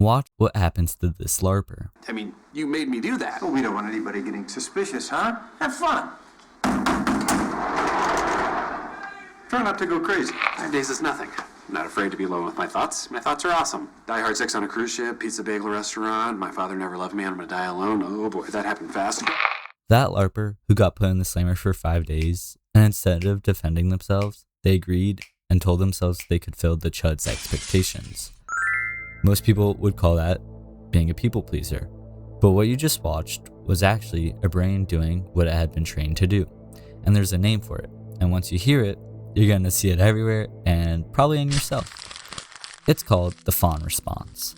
Watch what happens to this LARPer. I mean, you made me do that. Well, we don't want anybody getting suspicious, huh? Have fun. Try not to go crazy. 5 days is nothing. I'm not afraid to be alone with my thoughts. My thoughts are awesome. Die Hard sex on a cruise ship, pizza bagel restaurant, my father never loved me, I'm gonna die alone. Oh boy, that happened fast. That LARPer who got put in the slammer for 5 days, and instead of defending themselves, they agreed and told themselves they could fill the chud's expectations. Most people would call that being a people pleaser, but what you just watched was actually a brain doing what it had been trained to do, and there's a name for it, and once you hear it, you're going to see it everywhere and probably in yourself. It's called the Fawn Response.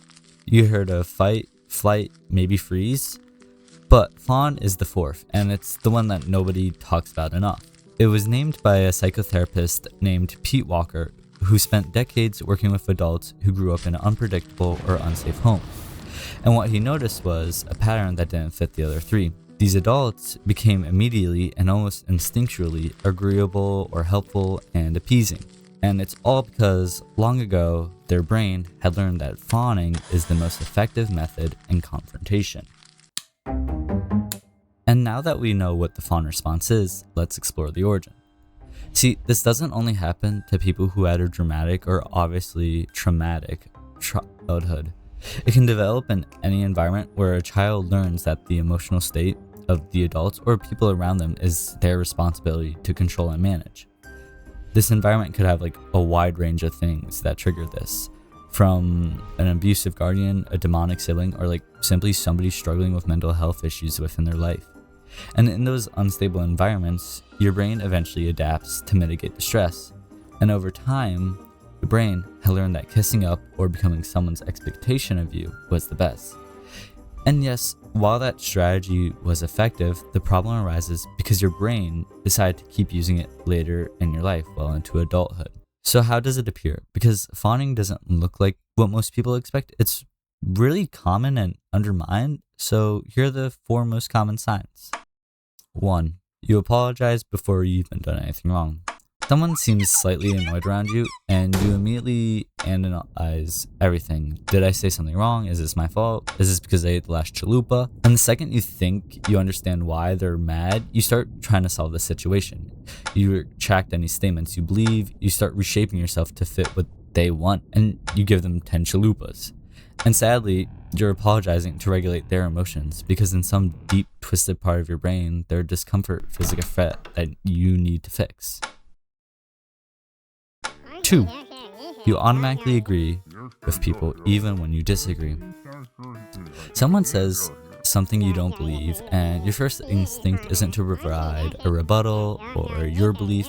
You heard of fight, flight, maybe freeze? But fawn is the fourth, and it's the one that nobody talks about enough. It was named by a psychotherapist named Pete Walker, who spent decades working with adults who grew up in an unpredictable or unsafe home. And what he noticed was a pattern that didn't fit the other three. These adults became immediately and almost instinctually agreeable or helpful and appeasing. And it's all because long ago, their brain had learned that fawning is the most effective method in confrontation. And now that we know what the fawn response is, let's explore the origin. See, this doesn't only happen to people who had a dramatic or obviously traumatic childhood. It can develop in any environment where a child learns that the emotional state of the adults or people around them is their responsibility to control and manage. This environment could have a wide range of things that trigger this, from an abusive guardian, a demonic sibling, or simply somebody struggling with mental health issues within their life. And in those unstable environments, your brain eventually adapts to mitigate the stress. And over time, the brain had learned that kissing up or becoming someone's expectation of you was the best. And yes, while that strategy was effective, the problem arises because your brain decided to keep using it later in your life, well into adulthood. So how does it appear? Because fawning doesn't look like what most people expect. It's really common and undermined, so here are the 4 most common signs. 1. You apologize before you've even done anything wrong. Someone seems slightly annoyed around you, and you immediately analyze everything. Did I say something wrong? Is this my fault? Is this because I ate the last chalupa? And the second you think you understand why they're mad, you start trying to solve the situation. You retract any statements you believe, you start reshaping yourself to fit what they want, and you give them 10 chalupas. And sadly, you're apologizing to regulate their emotions because in some deep, twisted part of your brain, their discomfort feels like a threat that you need to fix. 2. You automatically agree with people even when you disagree. Someone says something you don't believe, and your first instinct isn't to provide a rebuttal or your belief,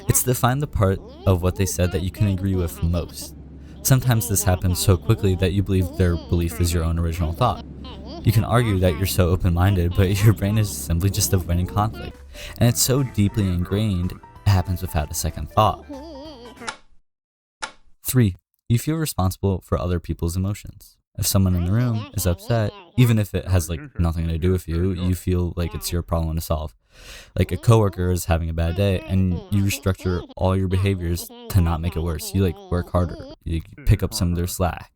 it's to find the part of what they said that you can agree with most. Sometimes this happens so quickly that you believe their belief is your own original thought. You can argue that you're so open-minded, but your brain is simply just avoiding conflict, and it's so deeply ingrained, it happens without a second thought. 3. You feel responsible for other people's emotions. If someone in the room is upset, even if it has nothing to do with you, you feel like it's your problem to solve. Like a coworker is having a bad day and you restructure all your behaviors to not make it worse. You work harder, you pick up some of their slack,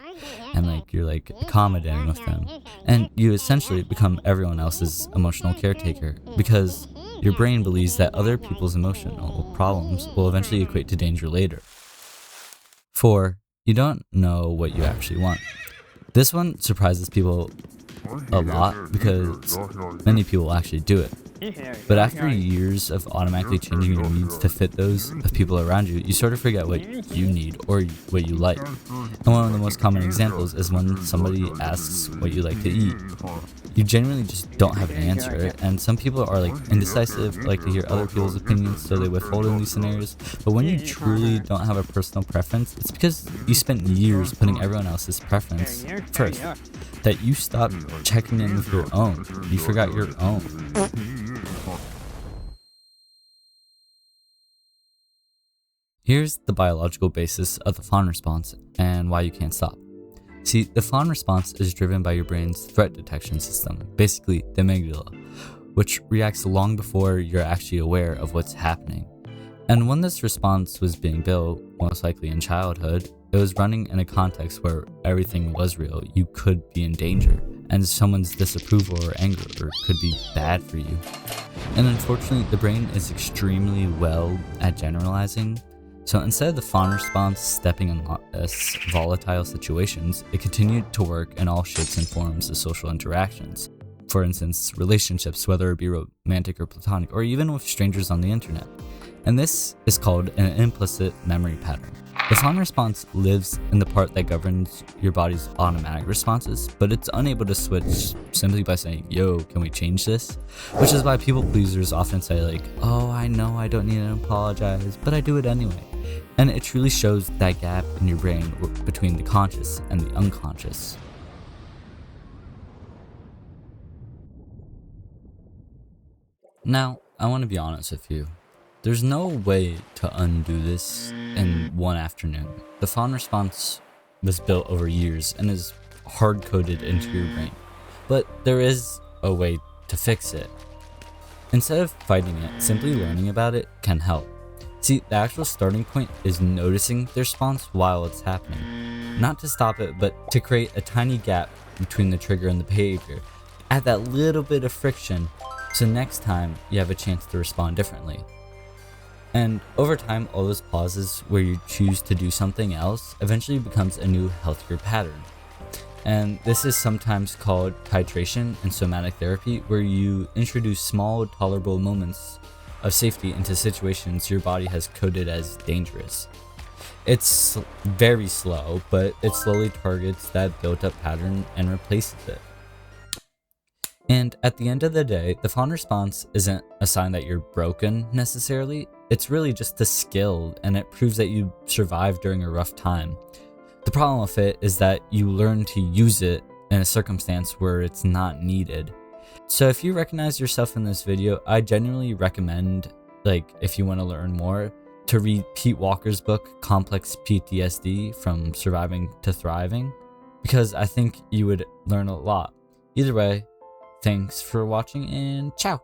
and you're accommodating with them. And you essentially become everyone else's emotional caretaker because your brain believes that other people's emotional problems will eventually equate to danger later. 4. You don't know what you actually want. This one surprises people a lot because many people actually do it. But after years of automatically changing your needs to fit those of people around you, you sort of forget what you need or what you like. And one of the most common examples is when somebody asks what you like to eat. You genuinely just don't have an answer, and some people are indecisive, like to hear other people's opinions, so they withhold in these scenarios. But when you truly don't have a personal preference, it's because you spent years putting everyone else's preference first, that you stopped checking in with your own. You forgot your own. Here's the biological basis of the fawn response and why you can't stop. See, the fawn response is driven by your brain's threat detection system, basically the amygdala, which reacts long before you're actually aware of what's happening. And when this response was being built, most likely in childhood, It was running in a context where everything was real. You could be in danger, and someone's disapproval or anger could be bad for you. And unfortunately, the brain is extremely well at generalizing. So instead of the fawn response stepping in less volatile situations, it continued to work in all shapes and forms of social interactions. For instance, relationships, whether it be romantic or platonic, or even with strangers on the internet. And this is called an implicit memory pattern. The fawn response lives in the part that governs your body's automatic responses, but it's unable to switch simply by saying, yo, can we change this? Which is why people pleasers often say like, oh, I know I don't need to apologize, but I do it anyway. And it truly shows that gap in your brain between the conscious and the unconscious. Now, I want to be honest with you. There's no way to undo this in one afternoon. The fawn response was built over years and is hard-coded into your brain. But there is a way to fix it. Instead of fighting it, simply learning about it can help. See, the actual starting point is noticing the response while it's happening. Not to stop it, but to create a tiny gap between the trigger and the behavior. Add that little bit of friction so next time you have a chance to respond differently. And over time, all those pauses where you choose to do something else eventually becomes a new, healthier pattern. And this is sometimes called titration in somatic therapy, where you introduce small, tolerable moments of safety into situations your body has coded as dangerous. It's very slow, but it slowly targets that built-up pattern and replaces it. And at the end of the day, the fawn response isn't a sign that you're broken necessarily. It's really just a skill, and it proves that you survived during a rough time. The problem with it is that you learn to use it in a circumstance where it's not needed. So if you recognize yourself in this video, I genuinely recommend, if you want to learn more, to read Pete Walker's book, Complex PTSD, From Surviving to Thriving, because I think you would learn a lot. Either way, thanks for watching and ciao!